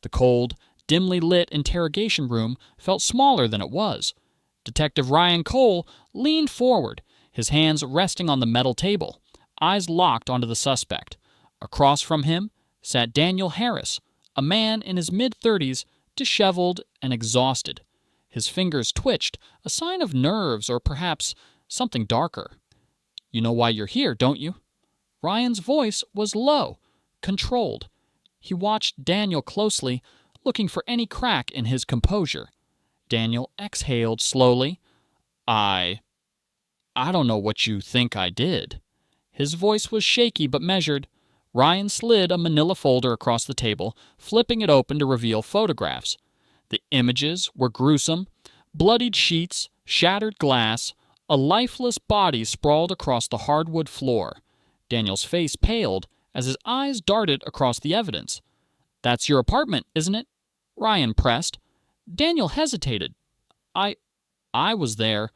The cold, dimly lit interrogation room felt smaller than it was. Detective Ryan Cole leaned forward, his hands resting on the metal table, eyes locked onto the suspect. Across from him sat Daniel Harris, a man in his mid-30s, disheveled and exhausted. His fingers twitched, a sign of nerves or perhaps something darker. "You know why you're here, don't you?" Ryan's voice was low, controlled. He watched Daniel closely, looking for any crack in his composure. Daniel exhaled slowly. I don't know what you think I did." His voice was shaky but measured. Ryan slid a manila folder across the table, flipping it open to reveal photographs. The images were gruesome. Bloodied sheets, shattered glass, a lifeless body sprawled across the hardwood floor. Daniel's face paled as his eyes darted across the evidence. "That's your apartment, isn't it?" Ryan pressed. Daniel hesitated. I was there,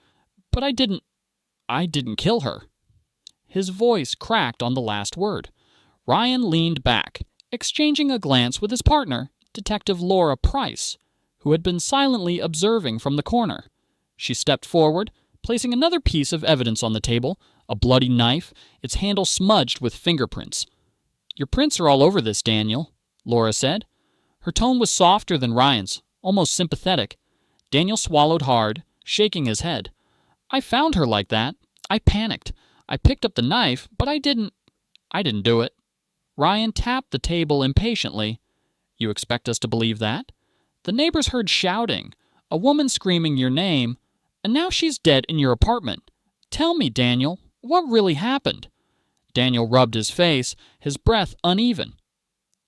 but I didn't kill her." His voice cracked on the last word. Ryan leaned back, exchanging a glance with his partner, Detective Laura Price, who had been silently observing from the corner. She stepped forward, placing another piece of evidence on the table, a bloody knife, its handle smudged with fingerprints. "Your prints are all over this, Daniel," Laura said. Her tone was softer than Ryan's, almost sympathetic. Daniel swallowed hard, shaking his head. "I found her like that. I panicked. I picked up the knife, but I didn't do it." Ryan tapped the table impatiently. "You expect us to believe that? The neighbors heard shouting, a woman screaming your name, and now she's dead in your apartment. Tell me, Daniel, what really happened?" Daniel rubbed his face, his breath uneven.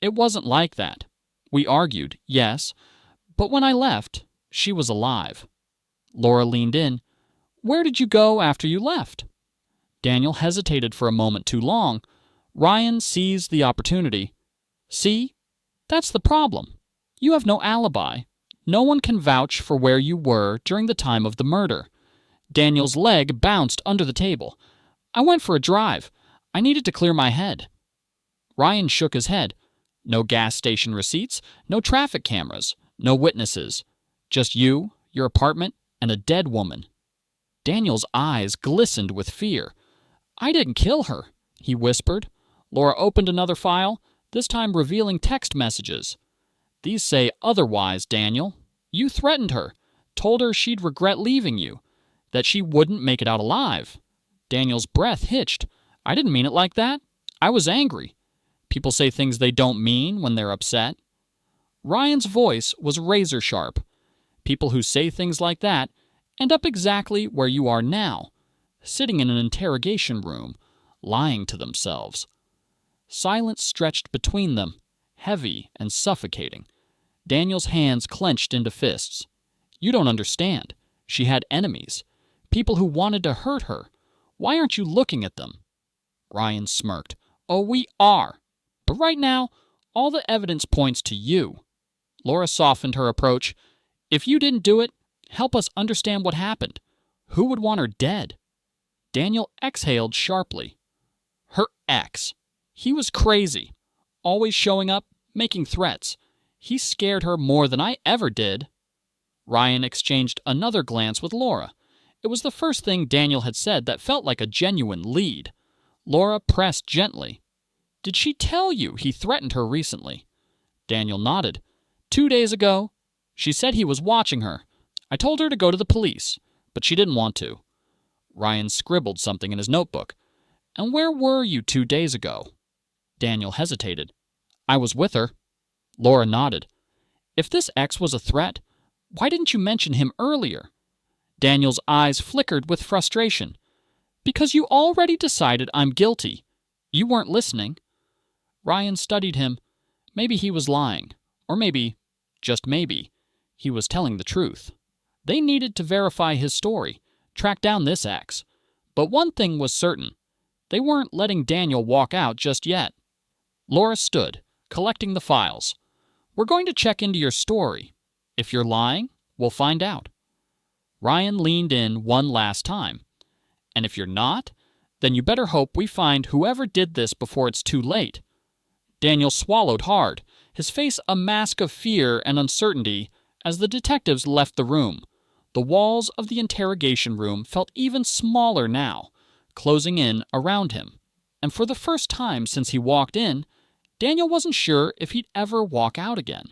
"It wasn't like that. We argued, yes, but when I left, she was alive." Laura leaned in. "Where did you go after you left?" Daniel hesitated for a moment too long. Ryan seized the opportunity. "See? That's the problem. You have no alibi. No one can vouch for where you were during the time of the murder." Daniel's leg bounced under the table. "I went for a drive. I needed to clear my head." Ryan shook his head. "No gas station receipts, no traffic cameras, no witnesses. Just you, your apartment, and a dead woman." Daniel's eyes glistened with fear. "I didn't kill her," he whispered. Laura opened another file, this time revealing text messages. "These say otherwise, Daniel. You threatened her, told her she'd regret leaving you, that she wouldn't make it out alive." Daniel's breath hitched. "I didn't mean it like that. I was angry. People say things they don't mean when they're upset." Ryan's voice was razor sharp. People who say things like that end up exactly where you are now, sitting in an interrogation room, lying to themselves. Silence stretched between them, heavy and suffocating. Daniel's hands clenched into fists. "You don't understand. She had enemies. People who wanted to hurt her. Why aren't you looking at them?" Ryan smirked. "Oh, we are. But right now, all the evidence points to you." Laura softened her approach. "If you didn't do it, help us understand what happened. Who would want her dead?" Daniel exhaled sharply. "Her ex. He was crazy. Always showing up, making threats. He scared her more than I ever did." Ryan exchanged another glance with Laura. It was the first thing Daniel had said that felt like a genuine lead. Laura pressed gently. "Did she tell you he threatened her recently?" Daniel nodded. 2 days ago. She said he was watching her. I told her to go to the police, but she didn't want to." Ryan scribbled something in his notebook. "And where were you 2 days ago?" Daniel hesitated. "I was with her." Laura nodded. "If this ex was a threat, why didn't you mention him earlier?" Daniel's eyes flickered with frustration. "Because you already decided I'm guilty. You weren't listening." Ryan studied him. Maybe he was lying. Or maybe, just maybe, he was telling the truth. They needed to verify his story, track down this ex. But one thing was certain. They weren't letting Daniel walk out just yet. Laura stood, collecting the files. "We're going to check into your story. If you're lying, we'll find out." Ryan leaned in one last time. "And if you're not, then you better hope we find whoever did this before it's too late." Daniel swallowed hard. his face a mask of fear and uncertainty as the detectives left the room. The walls of the interrogation room felt even smaller now, closing in around him. And for the first time since he walked in, Daniel wasn't sure if he'd ever walk out again.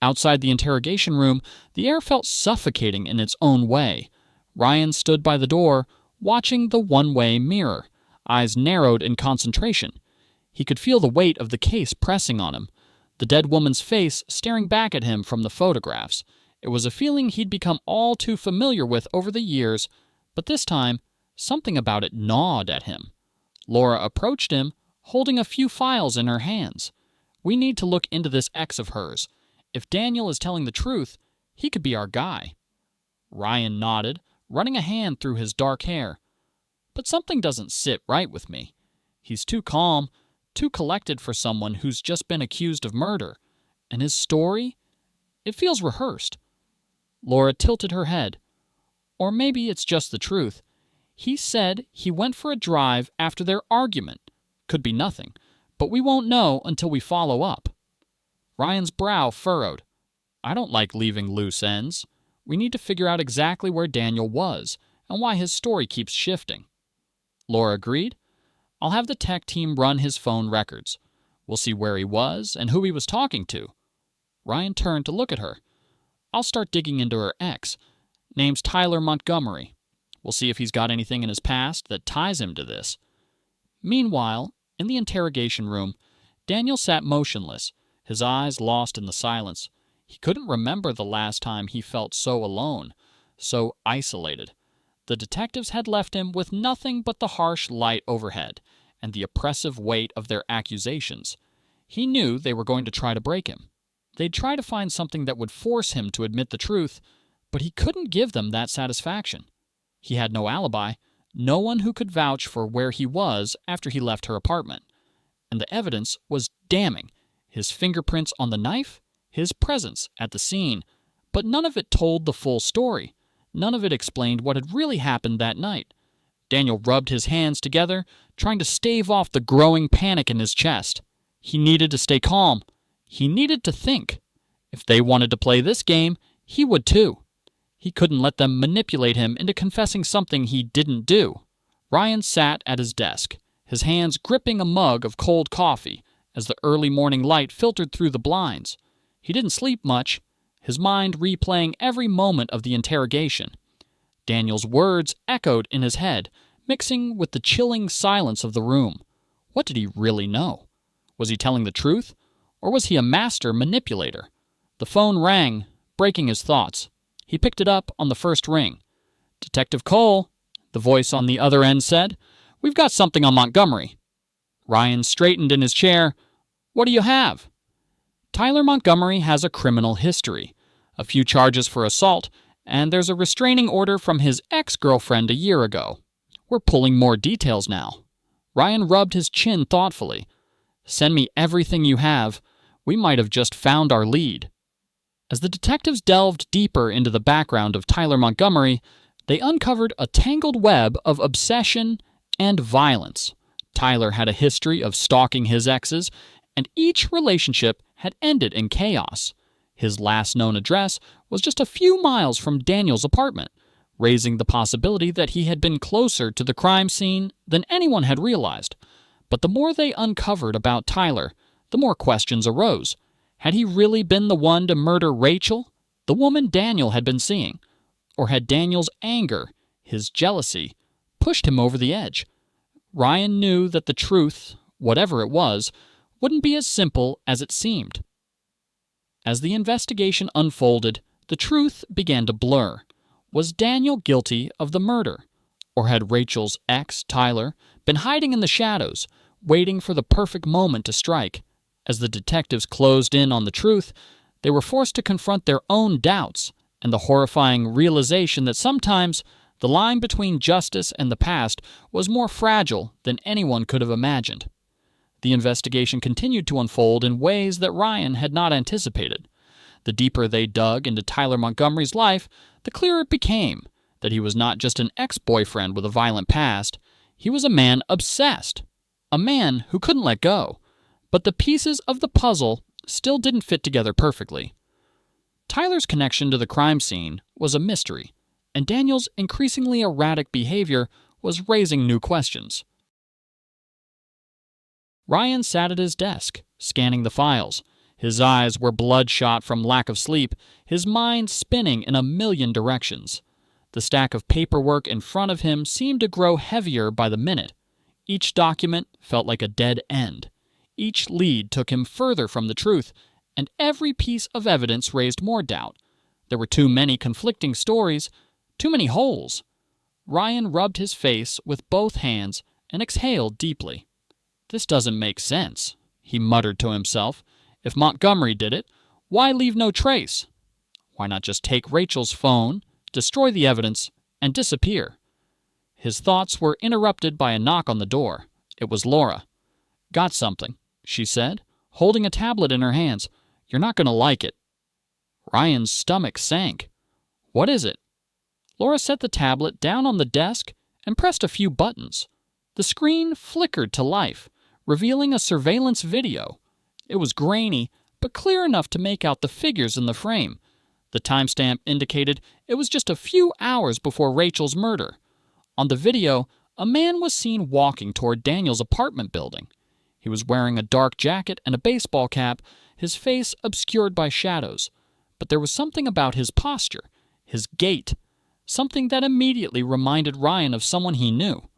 Outside the interrogation room, the air felt suffocating in its own way. Ryan stood by the door, watching the one-way mirror, eyes narrowed in concentration. He could feel the weight of the case pressing on him, the dead woman's face staring back at him from the photographs. It was a feeling he'd become all too familiar with over the years, but this time, something about it gnawed at him. Laura approached him, holding a few files in her hands. "We need to look into this ex of hers. If Daniel is telling the truth, he could be our guy." Ryan nodded, running a hand through his dark hair. "But something doesn't sit right with me. He's too calm, too collected for someone who's just been accused of murder. And his story? It feels rehearsed." Laura tilted her head. "Or maybe it's just the truth. He said he went for a drive after their argument. Could be nothing, but we won't know until we follow up." Ryan's brow furrowed. "I don't like leaving loose ends. We need to figure out exactly where Daniel was and why his story keeps shifting." Laura agreed. "I'll have the tech team run his phone records. We'll see where he was and who he was talking to." Ryan turned to look at her. "I'll start digging into her ex. Name's Tyler Montgomery. We'll see if he's got anything in his past that ties him to this." Meanwhile, in the interrogation room, Daniel sat motionless, his eyes lost in the silence. He couldn't remember the last time he felt so alone, so isolated. The detectives had left him with nothing but the harsh light overhead and the oppressive weight of their accusations. He knew they were going to try to break him. They'd try to find something that would force him to admit the truth, but he couldn't give them that satisfaction. He had no alibi, no one who could vouch for where he was after he left her apartment. And the evidence was damning. His fingerprints on the knife, his presence at the scene. But none of it told the full story. None of it explained what had really happened that night. Daniel rubbed his hands together, trying to stave off the growing panic in his chest. He needed to stay calm. He needed to think. If they wanted to play this game, he would too. He couldn't let them manipulate him into confessing something he didn't do. Ryan sat at his desk, his hands gripping a mug of cold coffee as the early morning light filtered through the blinds. He didn't sleep much, his mind replaying every moment of the interrogation. Daniel's words echoed in his head, mixing with the chilling silence of the room. What did he really know? Was he telling the truth, or was he a master manipulator? The phone rang, breaking his thoughts. He picked it up on the first ring. "Detective Cole," the voice on the other end said. "We've got something on Montgomery." Ryan straightened in his chair. "What do you have?" "Tyler Montgomery has a criminal history, a few charges for assault, and there's a restraining order from his ex-girlfriend a year ago. We're pulling more details now." Ryan rubbed his chin thoughtfully. "Send me everything you have. We might have just found our lead." As the detectives delved deeper into the background of Tyler Montgomery, they uncovered a tangled web of obsession and violence. Tyler had a history of stalking his exes, and each relationship had ended in chaos. His last known address was just a few miles from Daniel's apartment, raising the possibility that he had been closer to the crime scene than anyone had realized. But the more they uncovered about Tyler, the more questions arose. Had he really been the one to murder Rachel, the woman Daniel had been seeing? Or had Daniel's anger, his jealousy, pushed him over the edge? Ryan knew that the truth, whatever it was, wouldn't be as simple as it seemed. As the investigation unfolded, the truth began to blur. Was Daniel guilty of the murder? Or had Rachel's ex, Tyler, been hiding in the shadows, waiting for the perfect moment to strike? As the detectives closed in on the truth, they were forced to confront their own doubts and the horrifying realization that sometimes the line between justice and the past was more fragile than anyone could have imagined. The investigation continued to unfold in ways that Ryan had not anticipated. The deeper they dug into Tyler Montgomery's life, the clearer it became that he was not just an ex-boyfriend with a violent past. He was a man obsessed, a man who couldn't let go. But the pieces of the puzzle still didn't fit together perfectly. Tyler's connection to the crime scene was a mystery, and Daniel's increasingly erratic behavior was raising new questions. Ryan sat at his desk, scanning the files. His eyes were bloodshot from lack of sleep, his mind spinning in a million directions. The stack of paperwork in front of him seemed to grow heavier by the minute. Each document felt like a dead end. Each lead took him further from the truth, and every piece of evidence raised more doubt. There were too many conflicting stories, too many holes. Ryan rubbed his face with both hands and exhaled deeply. "This doesn't make sense," he muttered to himself. "If Montgomery did it, why leave no trace? Why not just take Rachel's phone, destroy the evidence, and disappear?" His thoughts were interrupted by a knock on the door. It was Laura. "Got something," she said, holding a tablet in her hands. "You're not going to like it." Ryan's stomach sank. "What is it?" Laura set the tablet down on the desk and pressed a few buttons. The screen flickered to life, revealing a surveillance video. It was grainy, but clear enough to make out the figures in the frame. The timestamp indicated it was just a few hours before Rachel's murder. On the video, a man was seen walking toward Daniel's apartment building. He was wearing a dark jacket and a baseball cap, his face obscured by shadows. But there was something about his posture, his gait, something that immediately reminded Ryan of someone he knew.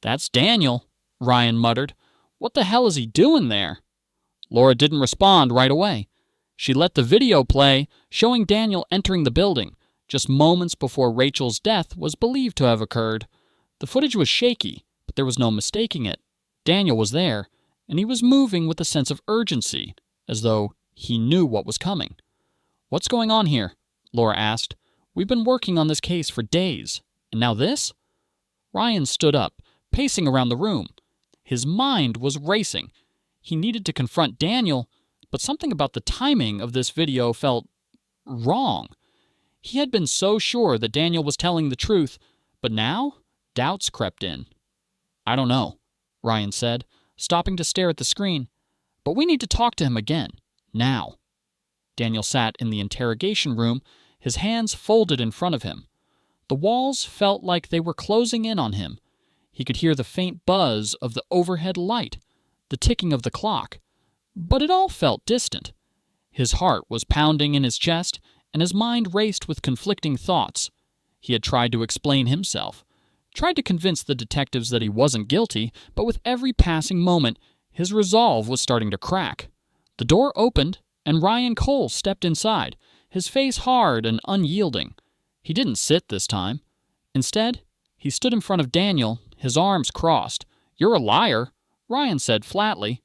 "That's Daniel," Ryan muttered. "What the hell is he doing there?" Laura didn't respond right away. She let the video play, showing Daniel entering the building, just moments before Rachel's death was believed to have occurred. The footage was shaky, but there was no mistaking it. Daniel was there, and he was moving with a sense of urgency, as though he knew what was coming. "What's going on here?" Laura asked. "We've been working on this case for days, and now this?" Ryan stood up, pacing around the room. His mind was racing. He needed to confront Daniel, but something about the timing of this video felt wrong. He had been so sure that Daniel was telling the truth, but now doubts crept in. "I don't know," Ryan said, stopping to stare at the screen. "But we need to talk to him again, now." Daniel sat in the interrogation room, his hands folded in front of him. The walls felt like they were closing in on him. He could hear the faint buzz of the overhead light, the ticking of the clock, but it all felt distant. His heart was pounding in his chest, and his mind raced with conflicting thoughts. He had tried to explain himself, tried to convince the detectives that he wasn't guilty, but with every passing moment, his resolve was starting to crack. The door opened, and Ryan Cole stepped inside, his face hard and unyielding. He didn't sit this time. Instead, he stood in front of Daniel, his arms crossed. "You're a liar," Ryan said flatly.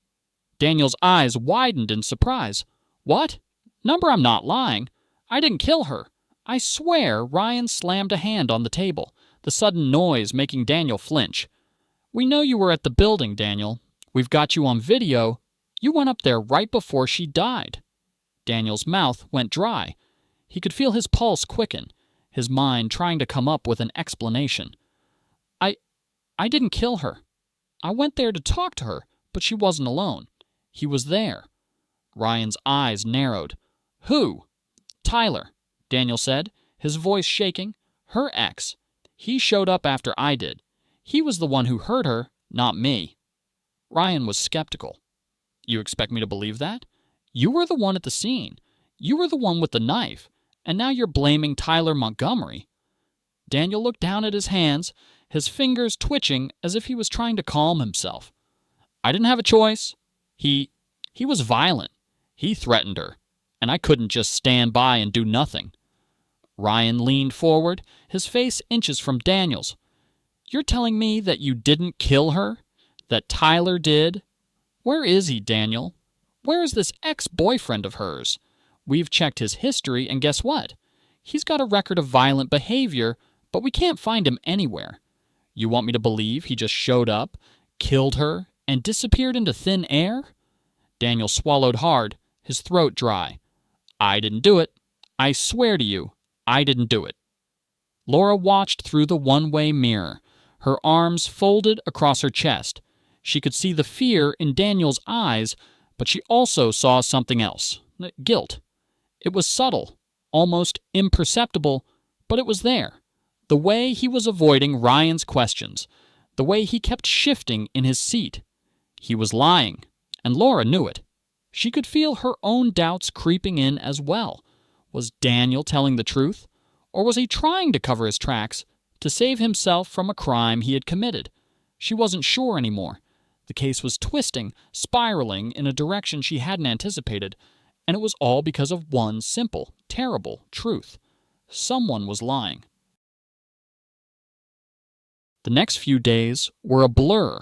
Daniel's eyes widened in surprise. "What? Number, I'm not lying. I didn't kill her. I swear." Ryan slammed a hand on the table, the sudden noise making Daniel flinch. "We know you were at the building, Daniel. We've got you on video. You went up there right before she died." Daniel's mouth went dry. He could feel his pulse quicken, his mind trying to come up with an explanation. I didn't kill her. I went there to talk to her, but she wasn't alone. He was there." Ryan's eyes narrowed. "Who?" "Tyler," Daniel said, his voice shaking. "Her ex. He showed up after I did. He was the one who hurt her, not me." Ryan was skeptical. "You expect me to believe that? You were the one at the scene. You were the one with the knife, and now you're blaming Tyler Montgomery." Daniel looked down at his hands, his fingers twitching as if he was trying to calm himself. "I didn't have a choice. He was violent. He threatened her, and I couldn't just stand by and do nothing." Ryan leaned forward, his face inches from Daniel's. "You're telling me that you didn't kill her? That Tyler did? Where is he, Daniel? Where is this ex-boyfriend of hers? We've checked his history, and guess what? He's got a record of violent behavior, but we can't find him anywhere. You want me to believe he just showed up, killed her, and disappeared into thin air?" Daniel swallowed hard, his throat dry. "I didn't do it. I swear to you, I didn't do it." Laura watched through the one-way mirror, her arms folded across her chest. She could see the fear in Daniel's eyes, But she also saw something else: guilt. It was subtle, almost imperceptible, but it was there. The way he was avoiding Ryan's questions, the way he kept shifting in his seat. He was lying, and Laura knew it. She could feel her own doubts creeping in as well. Was Daniel telling the truth, or was he trying to cover his tracks to save himself from a crime he had committed? She wasn't sure anymore. The case was twisting, spiraling in a direction she hadn't anticipated, and it was all because of one simple, terrible truth. Someone was lying. The next few days were a blur.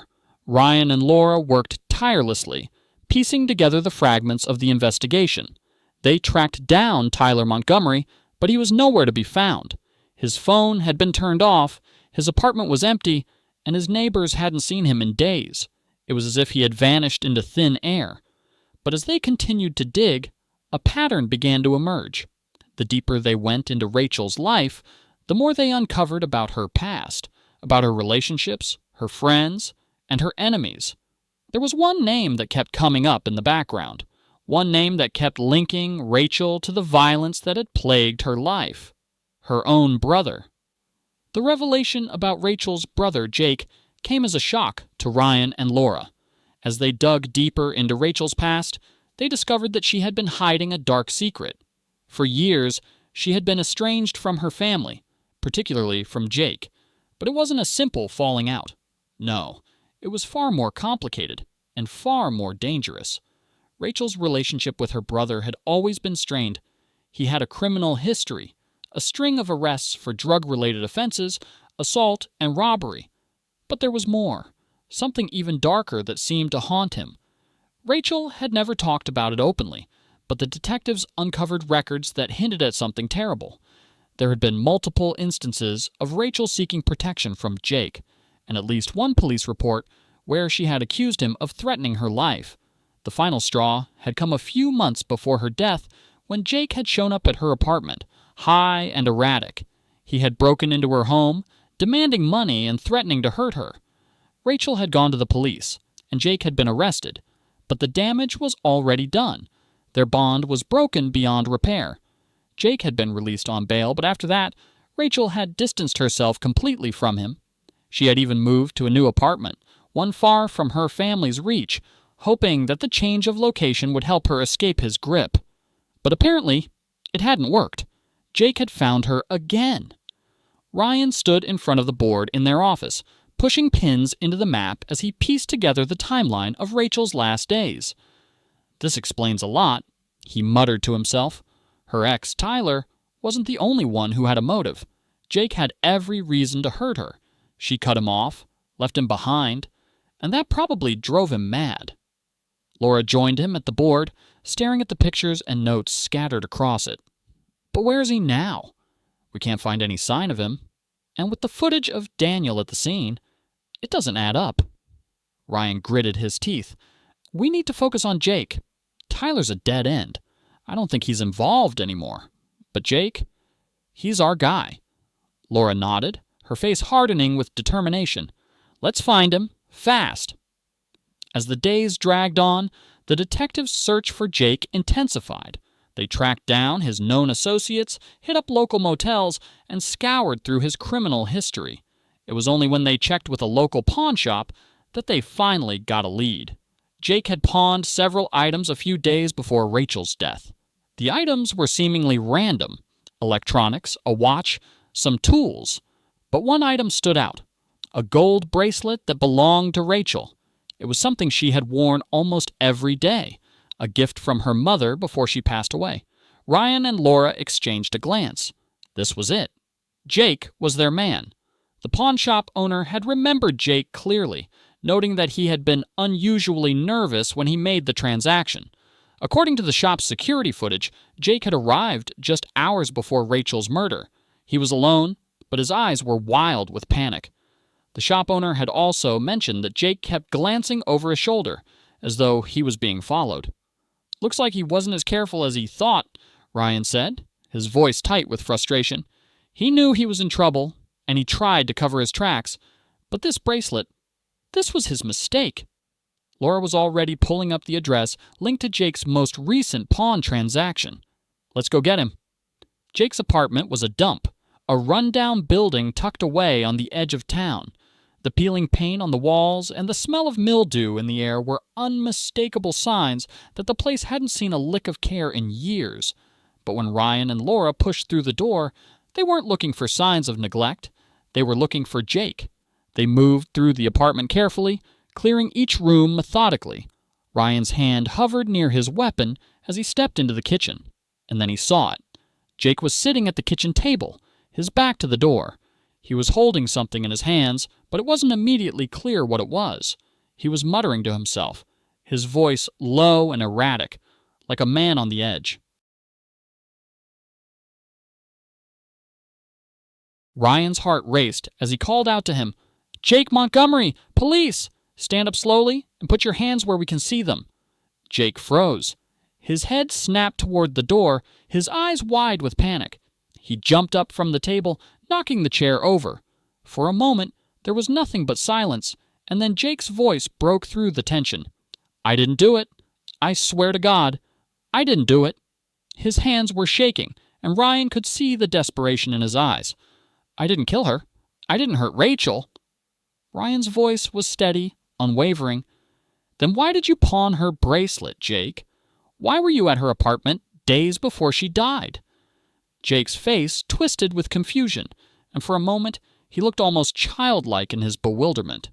Ryan and Laura worked tirelessly, piecing together the fragments of the investigation. They tracked down Tyler Montgomery, but he was nowhere to be found. His phone had been turned off, his apartment was empty, and his neighbors hadn't seen him in days. It was as if he had vanished into thin air. But as they continued to dig, a pattern began to emerge. The deeper they went into Rachel's life, the more they uncovered about her past, about her relationships, her friends, and her enemies. There was one name that kept coming up in the background, one name that kept linking Rachel to the violence that had plagued her life: her own brother. The revelation about Rachel's brother, Jake, came as a shock to Ryan and Laura. As they dug deeper into Rachel's past, they discovered that she had been hiding a dark secret. For years, she had been estranged from her family, particularly from Jake. But it wasn't a simple falling out. No, it was far more complicated and far more dangerous. Rachel's relationship with her brother had always been strained. He had a criminal history, a string of arrests for drug-related offenses, assault, and robbery. But there was more, something even darker that seemed to haunt him. Rachel had never talked about it openly, but the detectives uncovered records that hinted at something terrible. There had been multiple instances of Rachel seeking protection from Jake, and at least one police report where she had accused him of threatening her life. The final straw had come a few months before her death, when Jake had shown up at her apartment, high and erratic. He had broken into her home, demanding money and threatening to hurt her. Rachel had gone to the police, and Jake had been arrested, but the damage was already done. Their bond was broken beyond repair. Jake had been released on bail, but after that, Rachel had distanced herself completely from him. She had even moved to a new apartment, one far from her family's reach, hoping that the change of location would help her escape his grip. But apparently, it hadn't worked. Jake had found her again. Ryan stood in front of the board in their office, pushing pins into the map as he pieced together the timeline of Rachel's last days. "This explains a lot," he muttered to himself. Her ex, Tyler, wasn't the only one who had a motive. Jake had every reason to hurt her. She cut him off, left him behind, and that probably drove him mad. Laura joined him at the board, staring at the pictures and notes scattered across it. But where is he now? We can't find any sign of him. And with the footage of Daniel at the scene, it doesn't add up. Ryan gritted his teeth. "We need to focus on Jake. Tyler's a dead end. I don't think he's involved anymore. But Jake, he's our guy." Laura nodded, her face hardening with determination. "Let's find him, fast." As the days dragged on, the detectives' search for Jake intensified. They tracked down his known associates, hit up local motels, and scoured through his criminal history. It was only when they checked with a local pawn shop that they finally got a lead. Jake had pawned several items a few days before Rachel's death. The items were seemingly random: electronics, a watch, some tools. But one item stood out: a gold bracelet that belonged to Rachel. It was something she had worn almost every day, a gift from her mother before she passed away. Ryan and Laura exchanged a glance. This was it. Jake was their man. The pawn shop owner had remembered Jake clearly, noting that he had been unusually nervous when he made the transaction. According to the shop's security footage, Jake had arrived just hours before Rachel's murder. He was alone, but his eyes were wild with panic. The shop owner had also mentioned that Jake kept glancing over his shoulder, as though he was being followed. "Looks like he wasn't as careful as he thought," Ryan said, his voice tight with frustration. "He knew he was in trouble, and he tried to cover his tracks, but this bracelet, this was his mistake." Laura was already pulling up the address linked to Jake's most recent pawn transaction. Let's go get him. Jake's apartment was a dump, a rundown building tucked away on the edge of town. The peeling paint on the walls and the smell of mildew in the air were unmistakable signs that the place hadn't seen a lick of care in years. But when Ryan and Laura pushed through the door, they weren't looking for signs of neglect. They were looking for Jake. They moved through the apartment carefully, clearing each room methodically. Ryan's hand hovered near his weapon as he stepped into the kitchen, and then he saw it. Jake was sitting at the kitchen table, his back to the door. He was holding something in his hands, but it wasn't immediately clear what it was. He was muttering to himself, his voice low and erratic, like a man on the edge. Ryan's heart raced as he called out to him, "Jake Montgomery! Police! Stand up slowly and put your hands where we can see them." Jake froze. His head snapped toward the door, his eyes wide with panic. He jumped up from the table, knocking the chair over. For a moment, there was nothing but silence, and then Jake's voice broke through the tension. "I didn't do it. I swear to God, I didn't do it." His hands were shaking, and Ryan could see the desperation in his eyes. "I didn't kill her. I didn't hurt Rachel." Ryan's voice was steady, unwavering. "Then why did you pawn her bracelet, Jake? Why were you at her apartment days before she died?" Jake's face twisted with confusion, and for a moment he looked almost childlike in his bewilderment.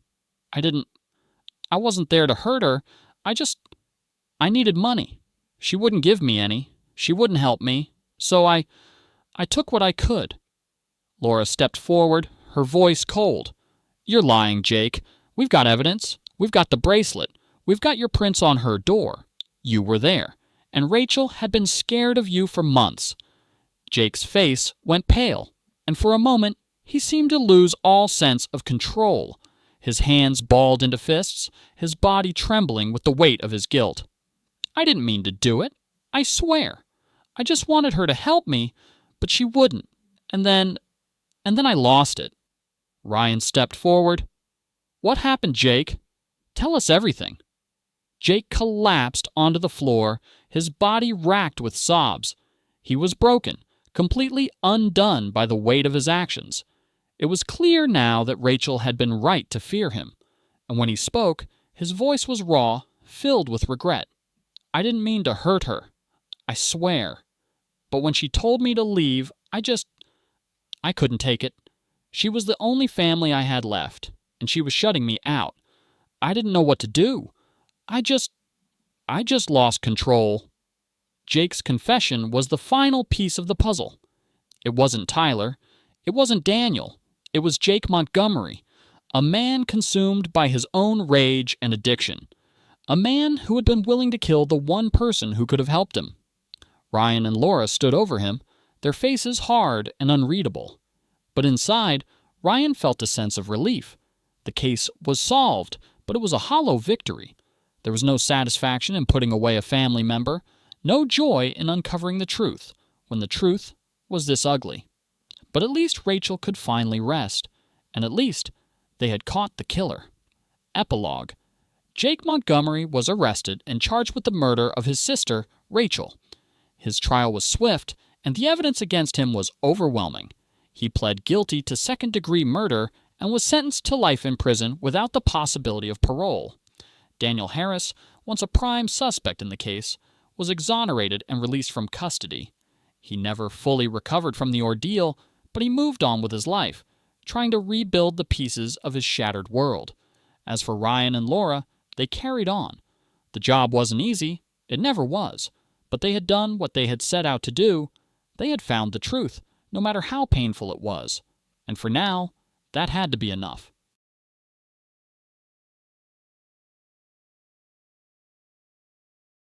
I wasn't there to hurt her. I needed money. She wouldn't give me any. She wouldn't help me. So I took what I could." Laura stepped forward, her voice cold. "You're lying, Jake. We've got evidence. We've got the bracelet. We've got your prints on her door. You were there, and Rachel had been scared of you for months." Jake's face went pale, and for a moment he seemed to lose all sense of control. His hands balled into fists, his body trembling with the weight of his guilt. "I didn't mean to do it. I swear. I just wanted her to help me, but she wouldn't. And then I lost it." Ryan stepped forward. "What happened, Jake? Tell us everything." Jake collapsed onto the floor, his body racked with sobs. He was broken, completely undone by the weight of his actions. It was clear now that Rachel had been right to fear him, and when he spoke, his voice was raw, filled with regret. "I didn't mean to hurt her. I swear. But when she told me to leave, I couldn't take it. She was the only family I had left, and she was shutting me out. I didn't know what to do. I just lost control." Jake's confession was the final piece of the puzzle. It wasn't Tyler. It wasn't Daniel. It was Jake Montgomery, a man consumed by his own rage and addiction. A man who had been willing to kill the one person who could have helped him. Ryan and Laura stood over him, their faces hard and unreadable. But inside, Ryan felt a sense of relief. The case was solved, but it was a hollow victory. There was no satisfaction in putting away a family member, no joy in uncovering the truth, when the truth was this ugly. But at least Rachel could finally rest, and at least they had caught the killer. Epilogue. Jake Montgomery was arrested and charged with the murder of his sister, Rachel. His trial was swift, and the evidence against him was overwhelming. He pled guilty to second-degree murder and was sentenced to life in prison without the possibility of parole. Daniel Harris, once a prime suspect in the case, was exonerated and released from custody. He never fully recovered from the ordeal, but he moved on with his life, trying to rebuild the pieces of his shattered world. As for Ryan and Laura, they carried on. The job wasn't easy, it never was, but they had done what they had set out to do. They had found the truth, no matter how painful it was. And for now, that had to be enough.